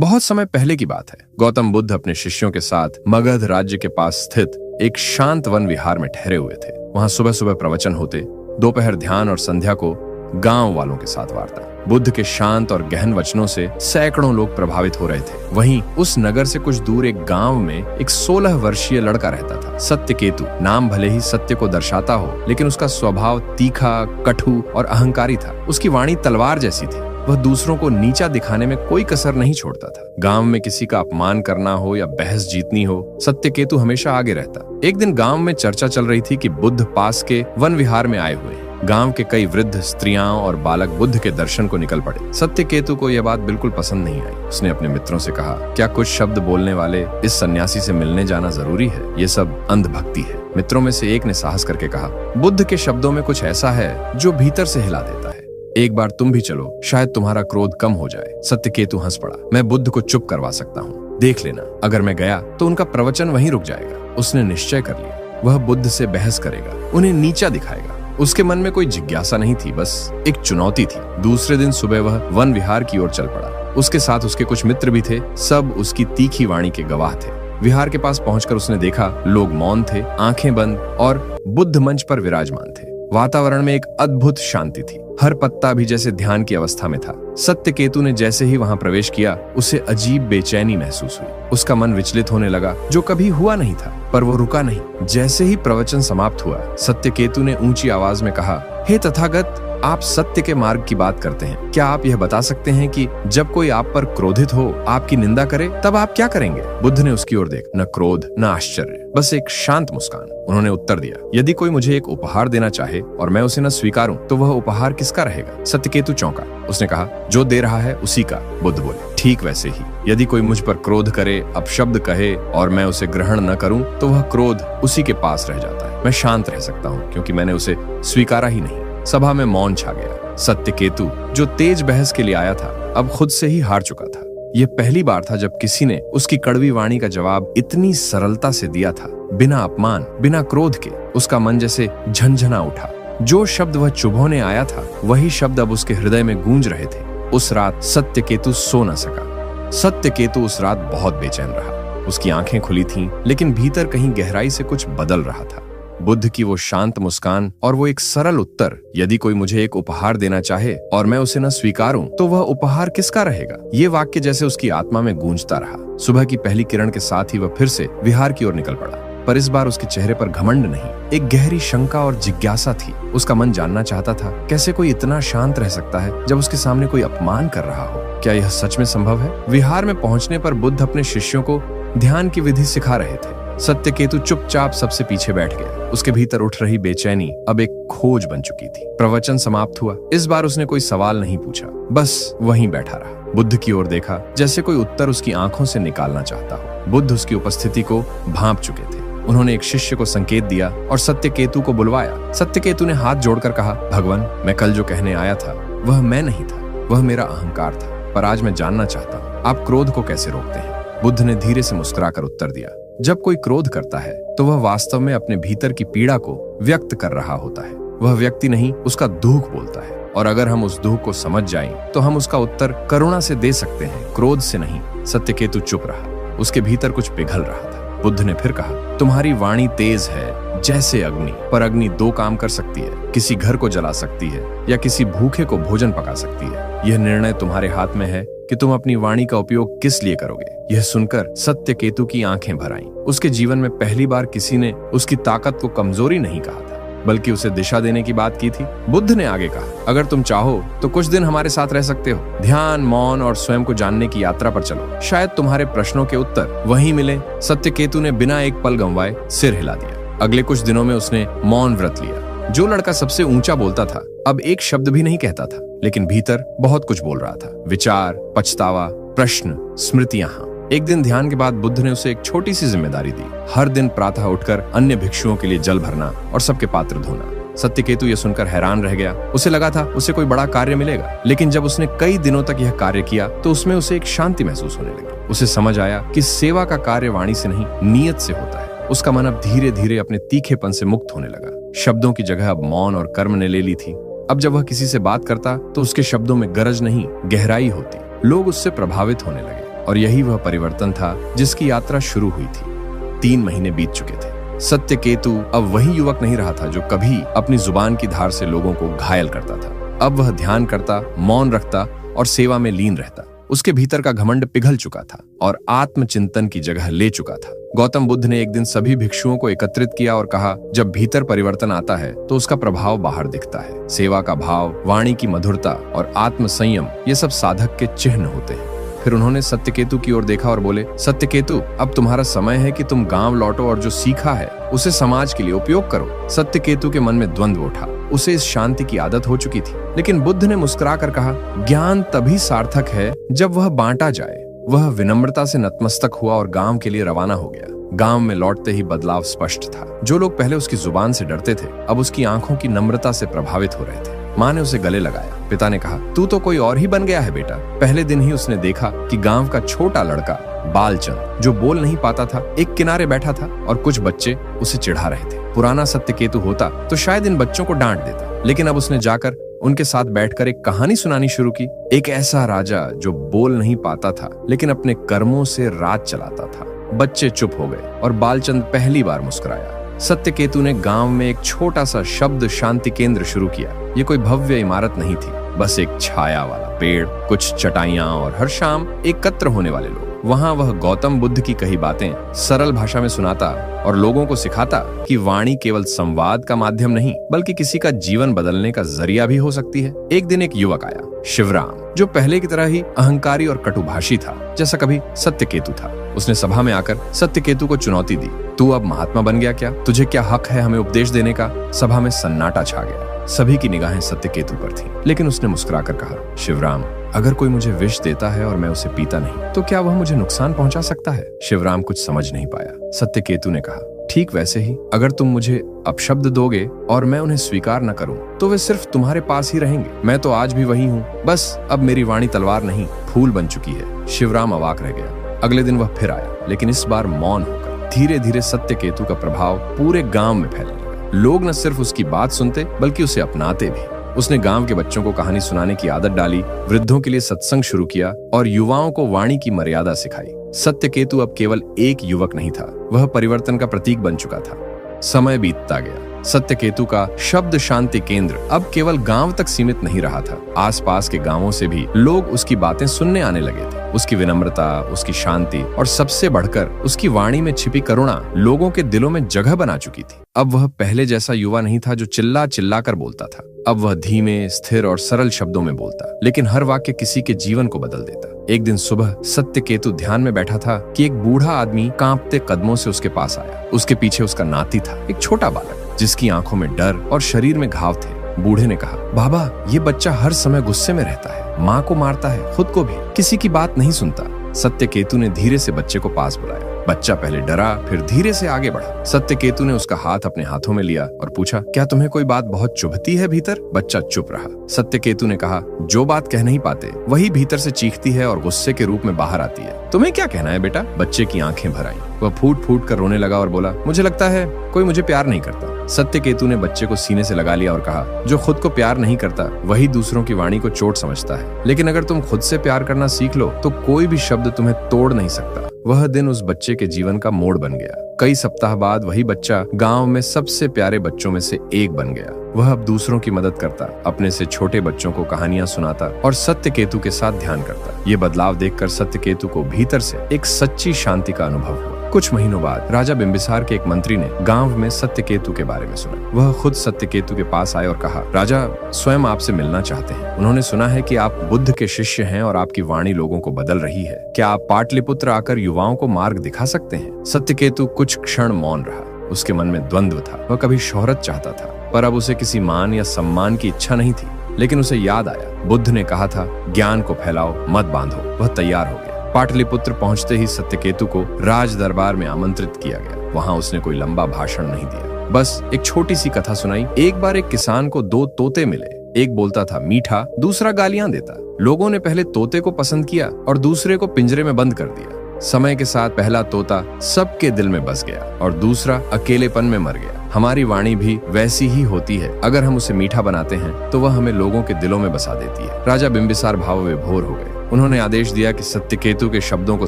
बहुत समय पहले की बात है। गौतम बुद्ध अपने शिष्यों के साथ मगध राज्य के पास स्थित एक शांत वन विहार में ठहरे हुए थे। वहां सुबह सुबह प्रवचन होते, दोपहर ध्यान और संध्या को गांव वालों के साथ वार्ता। बुद्ध के शांत और गहन वचनों से सैकड़ों लोग प्रभावित हो रहे थे। वहीं उस नगर से कुछ दूर एक गांव में एक 16 वर्षीय लड़का रहता था, सत्यकेतु। नाम भले ही सत्य को दर्शाता हो, लेकिन उसका स्वभाव तीखा, कटु और अहंकारी था। उसकी वाणी तलवार जैसी थी। वह दूसरों को नीचा दिखाने में कोई कसर नहीं छोड़ता था। गांव में किसी का अपमान करना हो या बहस जीतनी हो, सत्यकेतु हमेशा आगे रहता। एक दिन गांव में चर्चा चल रही थी कि बुद्ध पास के वन विहार में आए हुए हैं। गांव के कई वृद्ध, स्त्रियां और बालक बुद्ध के दर्शन को निकल पड़े। सत्यकेतु को यह बात बिल्कुल पसंद नहीं आई। उसने अपने मित्रों से कहा, क्या कुछ शब्द बोलने वाले इस सन्यासी से मिलने जाना जरूरी है? ये सब अंधभक्ति है। मित्रों में से एक ने साहस करके कहा, बुद्ध के शब्दों में कुछ ऐसा है जो भीतर से हिला देता है। एक बार तुम भी चलो, शायद तुम्हारा क्रोध कम हो जाए। सत्यकेतु हंस पड़ा। मैं बुद्ध को चुप करवा सकता हूँ, देख लेना। अगर मैं गया तो उनका प्रवचन वहीं रुक जाएगा। उसने निश्चय कर लिया, वह बुद्ध से बहस करेगा, उन्हें नीचा दिखाएगा। उसके मन में कोई जिज्ञासा नहीं थी, बस एक चुनौती थी। दूसरे दिन सुबह वह वन विहार की ओर चल पड़ा। उसके साथ उसके कुछ मित्र भी थे, सब उसकी तीखी वाणी के गवाह थे। विहार के पास पहुंचकर उसने देखा, लोग मौन थे, आंखें बंद, और बुद्ध मंच पर विराजमान थे। वातावरण में एक अद्भुत शांति थी। हर पत्ता भी जैसे ध्यान की अवस्था में था। सत्यकेतु ने जैसे ही वहां प्रवेश किया, उसे अजीब बेचैनी महसूस हुई। उसका मन विचलित होने लगा, जो कभी हुआ नहीं था। पर वो रुका नहीं। जैसे ही प्रवचन समाप्त हुआ, सत्यकेतु ने ऊंची आवाज में कहा, हे तथागत, आप सत्य के मार्ग की बात करते हैं। क्या आप यह बता सकते हैं कि जब कोई आप पर क्रोधित हो, आपकी निंदा करे, तब आप क्या करेंगे? बुद्ध ने उसकी ओर देख, न क्रोध न आश्चर्य, बस एक शांत मुस्कान। उन्होंने उत्तर दिया, यदि कोई मुझे एक उपहार देना चाहे और मैं उसे न स्वीकारूं, तो वह उपहार किसका रहेगा? सत्यकेतु चौंका। उसने कहा, जो दे रहा है उसी का। बुद्ध बोले, ठीक वैसे ही यदि कोई मुझ पर क्रोध करे, अपशब्द कहे और मैं उसे ग्रहण न करूं, तो वह क्रोध उसी के पास रह जाता है। मैं शांत रह सकता हूं क्योंकि मैंने उसे स्वीकारा ही नहीं। सभा में मौन छा गया। सत्यकेतु, जो तेज बहस के लिए आया था, अब खुद से ही हार चुका था। यह पहली बार था जब किसी ने उसकी कड़वी वाणी का जवाब इतनी सरलता से दिया था, बिना अपमान, बिना क्रोध के। उसका मन जैसे झंझना उठा। जो शब्द वह चुभोने आया था, वही शब्द अब उसके हृदय में गूंज रहे थे। उस रात सत्यकेतु सो न सका। सत्यकेतु उस रात बहुत बेचैन रहा। उसकी आंखें खुली थीं, लेकिन भीतर कहीं गहराई से कुछ बदल रहा था। बुद्ध की वो शांत मुस्कान और वो एक सरल उत्तर, यदि कोई मुझे एक उपहार देना चाहे और मैं उसे न स्वीकारूं, तो वह उपहार किसका रहेगा? ये वाक्य जैसे उसकी आत्मा में गूंजता रहा। सुबह की पहली किरण के साथ ही वह फिर से विहार की ओर निकल पड़ा। पर इस बार उसके चेहरे पर घमंड नहीं, एक गहरी शंका और जिज्ञासा थी। उसका मन जानना चाहता था, कैसे कोई इतना शांत रह सकता है जब उसके सामने कोई अपमान कर रहा हो? क्या यह सच में संभव है? विहार में पहुंचने पर बुद्ध अपने शिष्यों को ध्यान की विधि सिखा रहे थे। सत्यकेतु चुपचाप सबसे पीछे बैठ गया। उसके भीतर उठ रही बेचैनी अब एक खोज बन चुकी थी। प्रवचन समाप्त हुआ। इस बार उसने कोई सवाल नहीं पूछा, बस वहीं बैठा रहा। बुद्ध की ओर देखा, जैसे कोई उत्तर उसकी आंखों से निकालना चाहता हो। बुद्ध उसकी उपस्थिति को भांप चुके थे। उन्होंने एक शिष्य को संकेत दिया और सत्यकेतु को बुलवाया। सत्यकेतु ने हाथ जोड़कर कहा, भगवान, मैं कल जो कहने आया था, वह मैं नहीं था, वह मेरा अहंकार था। पर आज मैं जानना चाहता हूँ, आप क्रोध को कैसे रोकते हैं? बुद्ध ने धीरे से मुस्कुराकर उत्तर दिया, जब कोई क्रोध करता है तो वह वास्तव में अपने भीतर की पीड़ा को व्यक्त कर रहा होता है। वह व्यक्ति नहीं, उसका दुख बोलता है। और अगर हम उस दुख को समझ जाएं, तो हम उसका उत्तर करुणा से दे सकते हैं, क्रोध से नहीं। सत्यकेतु चुप रहा। उसके भीतर कुछ पिघल रहा था। बुद्ध ने फिर कहा, तुम्हारी वाणी तेज है जैसे अग्नि, पर अग्नि दो काम कर सकती है, किसी घर को जला सकती है या किसी भूखे को भोजन पका सकती है। यह निर्णय तुम्हारे हाथ में है कि तुम अपनी वाणी का उपयोग किस लिए करोगे। यह सुनकर सत्यकेतु की आंखें भर आईं। उसके जीवन में पहली बार किसी ने उसकी ताकत को कमजोरी नहीं कहा था, बल्कि उसे दिशा देने की बात की थी। बुद्ध ने आगे कहा, अगर तुम चाहो तो कुछ दिन हमारे साथ रह सकते हो। ध्यान, मौन और स्वयं को जानने की यात्रा पर चलो। शायद तुम्हारे प्रश्नों के उत्तर वहीं मिले। सत्यकेतु ने बिना एक पल गंवाए सिर हिला दिया। अगले कुछ दिनों में उसने मौन व्रत लिया। जो लड़का सबसे ऊंचा बोलता था, अब एक शब्द भी नहीं कहता था, लेकिन भीतर बहुत कुछ बोल रहा था। विचार, पछतावा, प्रश्न, स्मृतियां। एक दिन ध्यान के बाद बुद्ध ने उसे एक छोटी सी जिम्मेदारी दी, हर दिन प्रातः उठकर अन्य भिक्षुओं के लिए जल भरना और सबके पात्र धोना। सत्यकेतु यह सुनकर हैरान रह गया। उसे लगा था उसे कोई बड़ा कार्य मिलेगा, लेकिन जब उसने कई दिनों तक यह कार्य किया तो उसमें उसे एक शांति महसूस होने लगी। उसे समझ आया कि सेवा का कार्य वाणी से नहीं, नीयत से होता है। उसका मन अब धीरे धीरे अपने तीखेपन से मुक्त होने लगा। शब्दों की जगह अब मौन और कर्म ने ले ली थी। अब जब वह किसी से बात करता तो उसके शब्दों में गरज नहीं, गहराई होती। लोग उससे प्रभावित होने लगे। और यही वह परिवर्तन था जिसकी यात्रा शुरू हुई थी। 3 महीने बीत चुके थे। सत्यकेतु अब वही युवक नहीं रहा था जो कभी अपनी जुबान की धार से लोगों को घायल करता था। अब वह ध्यान करता, मौन रखता और सेवा में लीन रहता। उसके भीतर का घमंड पिघल चुका था और आत्मचिंतन की जगह ले चुका था। गौतम बुद्ध ने एक दिन सभी भिक्षुओं को एकत्रित किया और कहा, जब भीतर परिवर्तन आता है तो उसका प्रभाव बाहर दिखता है। सेवा का भाव, वाणी की मधुरता और आत्म संयम, ये सब साधक के चिन्ह होते हैं। फिर उन्होंने सत्यकेतु की ओर देखा और बोले, सत्यकेतु, अब तुम्हारा समय है कि तुम गांव लौटो और जो सीखा है उसे समाज के लिए उपयोग करो। सत्यकेतु के मन में द्वंद्व उठा। उसे इस शांति की आदत हो चुकी थी, लेकिन बुद्ध ने मुस्कुराकर कहा, ज्ञान तभी सार्थक है जब वह बांटा जाए। वह विनम्रता से नतमस्तक हुआ और गांव के लिए रवाना हो गया। गांव में लौटते ही बदलाव स्पष्ट था। जो लोग पहले उसकी जुबान से डरते थे, अब उसकी आंखों की नम्रता से प्रभावित हो रहे थे। माँ ने उसे गले लगाया। पिता ने कहा, तू तो कोई और ही बन गया है बेटा। पहले दिन ही उसने देखा कि गांव का छोटा लड़का बालचंद, जो बोल नहीं पाता था, एक किनारे बैठा था और कुछ बच्चे उसे चिढ़ा रहे थे। पुराना सत्यकेतु होता तो शायद इन बच्चों को डांट देता, लेकिन अब उसने जाकर उनके साथ बैठकर एक कहानी सुनानी शुरू की। एक ऐसा राजा जो बोल नहीं पाता था, लेकिन अपने कर्मों से राज चलाता था। बच्चे चुप हो गए और बालचंद पहली बार मुस्कुराया। सत्यकेतु ने गांव में एक छोटा सा शब्द शांति केंद्र शुरू किया। ये कोई भव्य इमारत नहीं थी, बस एक छाया वाला पेड़, कुछ चटाइयां और हर शाम एकत्र होने वाले लोग। वहां वह गौतम बुद्ध की कही बातें सरल भाषा में सुनाता और लोगों को सिखाता कि वाणी केवल संवाद का माध्यम नहीं, बल्कि किसी का जीवन बदलने का जरिया भी हो सकती है। एक दिन एक युवक आया, शिवराम, जो पहले की तरह ही अहंकारी और कटुभाषी था, जैसा कभी सत्यकेतु था। उसने सभा में आकर सत्यकेतु को चुनौती दी, तू अब महात्मा बन गया क्या? तुझे क्या हक है हमें उपदेश देने का? सभा में सन्नाटा छा गया। सभी की निगाहें सत्यकेतु पर थीं, लेकिन उसने मुस्कुराकर कहा, शिवराम, अगर कोई मुझे विष देता है और मैं उसे पीता नहीं, तो क्या वह मुझे नुकसान पहुंचा सकता है? शिवराम कुछ समझ नहीं पाया। सत्यकेतु ने कहा, ठीक वैसे ही अगर तुम मुझे अपशब्द दोगे और मैं उन्हें स्वीकार न करूं, तो वे सिर्फ तुम्हारे पास ही रहेंगे। मैं तो आज भी वही हूं, बस अब मेरी वाणी तलवार नहीं, फूल बन चुकी है। शिवराम अवाक रह गया। अगले दिन वह फिर आया, लेकिन इस बार मौन होकर। धीरे धीरे सत्यकेतु का प्रभाव पूरे गांव में फैलने लगा। लोग न सिर्फ उसकी बात सुनते, बल्कि उसे अपनाते भी। उसने गांव के बच्चों को कहानी सुनाने की आदत डाली, वृद्धों के लिए सत्संग शुरू किया और युवाओं को वाणी की मर्यादा सिखाई। सत्यकेतु अब केवल एक युवक नहीं था, वह परिवर्तन का प्रतीक बन चुका था। समय बीतता गया। सत्यकेतु का शब्द शांति केंद्र अब केवल गांव तक सीमित नहीं रहा था। आसपास के गांवों से भी लोग उसकी बातें सुनने आने लगे थे। उसकी विनम्रता, उसकी शांति और सबसे बढ़कर उसकी वाणी में छिपी करुणा लोगों के दिलों में जगह बना चुकी थी। अब वह पहले जैसा युवा नहीं था जो चिल्ला चिल्ला कर बोलता था। अब वह धीमे, स्थिर और सरल शब्दों में बोलता, लेकिन हर वाक्य किसी के जीवन को बदल देता। एक दिन सुबह सत्यकेतु ध्यान में बैठा था कि एक बूढ़ा आदमी कांपते कदमों से उसके पास आया। उसके पीछे उसका नाती था, एक छोटा बालक, जिसकी आंखों में डर और शरीर में घाव थे। बूढ़े ने कहा, बाबा, ये बच्चा हर समय गुस्से में रहता है, माँ को मारता है, खुद को भी, किसी की बात नहीं सुनता। सत्यकेतु ने धीरे से बच्चे को पास बुलाया। बच्चा पहले डरा, फिर धीरे से आगे बढ़ा। सत्यकेतु ने उसका हाथ अपने हाथों में लिया और पूछा, क्या तुम्हें कोई बात बहुत चुभती है भीतर? बच्चा चुप रहा। सत्यकेतु ने कहा, जो बात कह नहीं पाते वही भीतर से चीखती है और गुस्से के रूप में बाहर आती है। तुम्हें क्या कहना है बेटा? बच्चे की आंखें भर आईं। वह फूट फूट कर रोने लगा और बोला, मुझे लगता है कोई मुझे प्यार नहीं करता। सत्यकेतु ने बच्चे को सीने से लगा लिया और कहा, जो खुद को प्यार नहीं करता वही दूसरों की वाणी को चोट समझता है, लेकिन अगर तुम खुद से प्यार करना सीख लो तो कोई भी शब्द तुम्हें तोड़ नहीं सकता। वह दिन उस बच्चे के जीवन का मोड़ बन गया। कई सप्ताह बाद वही बच्चा गांव में सबसे प्यारे बच्चों में से एक बन गया। वह अब दूसरों की मदद करता, अपने से छोटे बच्चों को कहानियां सुनाता और सत्यकेतु के साथ ध्यान करता। ये बदलाव देखकर सत्यकेतु को भीतर से एक सच्ची शांति का अनुभव हुआ। कुछ महीनों बाद राजा बिंबिसार के एक मंत्री ने गांव में सत्यकेतु के बारे में सुना। वह खुद सत्यकेतु के पास आए और कहा, राजा स्वयं आपसे मिलना चाहते हैं। उन्होंने सुना है कि आप बुद्ध के शिष्य हैं और आपकी वाणी लोगों को बदल रही है। क्या आप पाटलिपुत्र आकर युवाओं को मार्ग दिखा सकते हैं? सत्यकेतु कुछ क्षण मौन रहा। उसके मन में द्वंद्व था। वह कभी शोहरत चाहता था, पर अब उसे किसी मान या सम्मान की इच्छा नहीं थी। लेकिन उसे याद आया, बुद्ध ने कहा था, ज्ञान को फैलाओ, मत बांधो। वह तैयार हो गया। पाटलिपुत्र पहुंचते ही सत्यकेतु को राज दरबार में आमंत्रित किया गया। वहां उसने कोई लंबा भाषण नहीं दिया, बस एक छोटी सी कथा सुनाई। एक बार एक किसान को 2 तोते मिले। एक बोलता था मीठा, दूसरा गालियां देता। लोगों ने पहले तोते को पसंद किया और दूसरे को पिंजरे में बंद कर दिया। समय के साथ पहला तोता सबके दिल में बस गया और दूसरा अकेलेपन में मर गया। हमारी वाणी भी वैसी ही होती है। अगर हम उसे मीठा बनाते हैं तो वह हमें लोगों के दिलों में बसा देती है। राजा बिंबिसार भाव विभोर हो गए। उन्होंने आदेश दिया कि सत्यकेतु के शब्दों को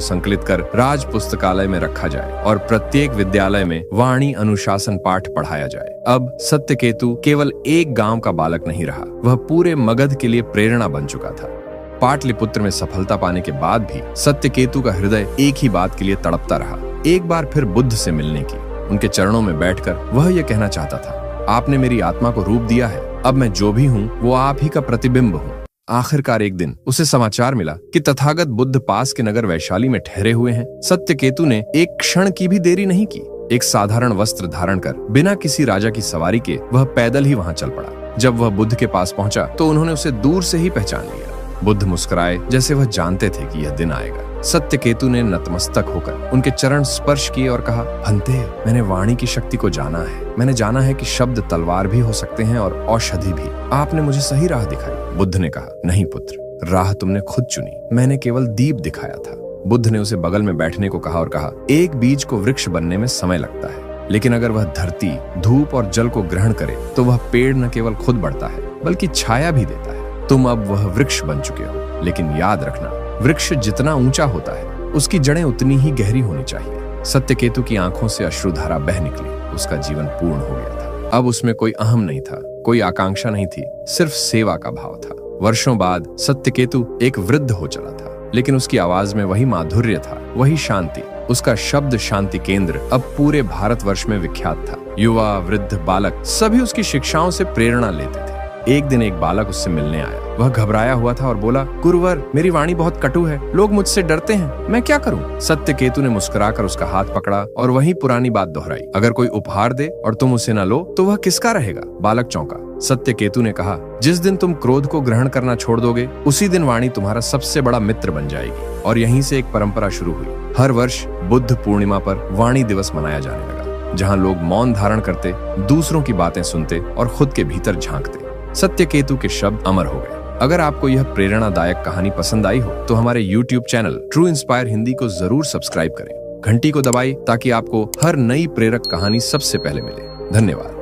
संकलित कर राज पुस्तकालय में रखा जाए और प्रत्येक विद्यालय में वाणी अनुशासन पाठ पढ़ाया जाए। अब सत्यकेतु केवल एक गांव का बालक नहीं रहा, वह पूरे मगध के लिए प्रेरणा बन चुका था। पाटलिपुत्र में सफलता पाने के बाद भी सत्यकेतु का हृदय एक ही बात के लिए तड़पता रहा, एक बार फिर बुद्ध से मिलने की। उनके चरणों में बैठकर वह यह कहना चाहता था, आपने मेरी आत्मा को रूप दिया है, अब मैं जो भी हूँ वो आप ही का प्रतिबिंब हूँ। आखिरकार एक दिन उसे समाचार मिला कि तथागत बुद्ध पास के नगर वैशाली में ठहरे हुए हैं। सत्यकेतु ने एक क्षण की भी देरी नहीं की। एक साधारण वस्त्र धारण कर बिना किसी राजा की सवारी के वह पैदल ही वहां चल पड़ा। जब वह बुद्ध के पास पहुंचा तो उन्होंने उसे दूर से ही पहचान लिया। बुद्ध मुस्कुराए जैसे वह जानते थे कि यह दिन आएगा। सत्यकेतु ने नतमस्तक होकर उनके चरण स्पर्श किए और कहा, भंते, मैंने वाणी की शक्ति को जाना है। मैंने जाना है कि शब्द तलवार भी हो सकते हैं और औषधि भी। आपने मुझे सही राह दिखाई। बुद्ध ने कहा, नहीं पुत्र, राह तुमने खुद चुनी, मैंने केवल दीप दिखाया था। बुद्ध ने उसे बगल में बैठने को कहा और कहा, एक बीज को वृक्ष बनने में समय लगता है, लेकिन अगर वह धरती, धूप और जल को ग्रहण करे तो वह पेड़ न केवल खुद बढ़ता है बल्कि छाया भी देता है। तुम अब वह वृक्ष बन चुके हो, लेकिन याद रखना, वृक्ष जितना ऊंचा होता है उसकी जड़ें उतनी ही गहरी होनी चाहिए। सत्यकेतु की आंखों से अश्रुधारा बह निकली। उसका जीवन पूर्ण हो गया था। अब उसमें कोई अहम नहीं था, कोई आकांक्षा नहीं थी, सिर्फ सेवा का भाव था। वर्षों बाद सत्यकेतु एक वृद्ध हो चला था, लेकिन उसकी आवाज में वही माधुर्य था, वही शांति। उसका शब्द शांति केंद्र अब पूरे भारतवर्ष में विख्यात था। युवा, वृद्ध, बालक सभी उसकी शिक्षाओं से प्रेरणा लेते थे। एक दिन एक बालक उससे मिलने आया। वह घबराया हुआ था और बोला, गुरुवर, मेरी वाणी बहुत कटु है, लोग मुझसे डरते हैं, मैं क्या करूं? सत्यकेतु ने मुस्कुराकर उसका हाथ पकड़ा और वही पुरानी बात दोहराई, अगर कोई उपहार दे और तुम उसे न लो तो वह किसका रहेगा? बालक चौंका। सत्यकेतु ने कहा, जिस दिन तुम क्रोध को ग्रहण करना छोड़ दोगे, उसी दिन वाणी तुम्हारा सबसे बड़ा मित्र बन जाएगी। और यहीं से एक परंपरा शुरू हुई। हर वर्ष बुद्ध पूर्णिमा पर वाणी दिवस मनाया जाने लगा, जहाँ लोग मौन धारण करते, दूसरों की बातें सुनते और खुद के भीतर झांकते। सत्यकेतु के शब्द अमर हो गए। अगर आपको यह प्रेरणादायक कहानी पसंद आई हो तो हमारे YouTube channel true inspire Hindi को जरूर सब्सक्राइब करें। घंटी को दबाएं ताकि आपको हर नई प्रेरक कहानी सबसे पहले मिले। धन्यवाद।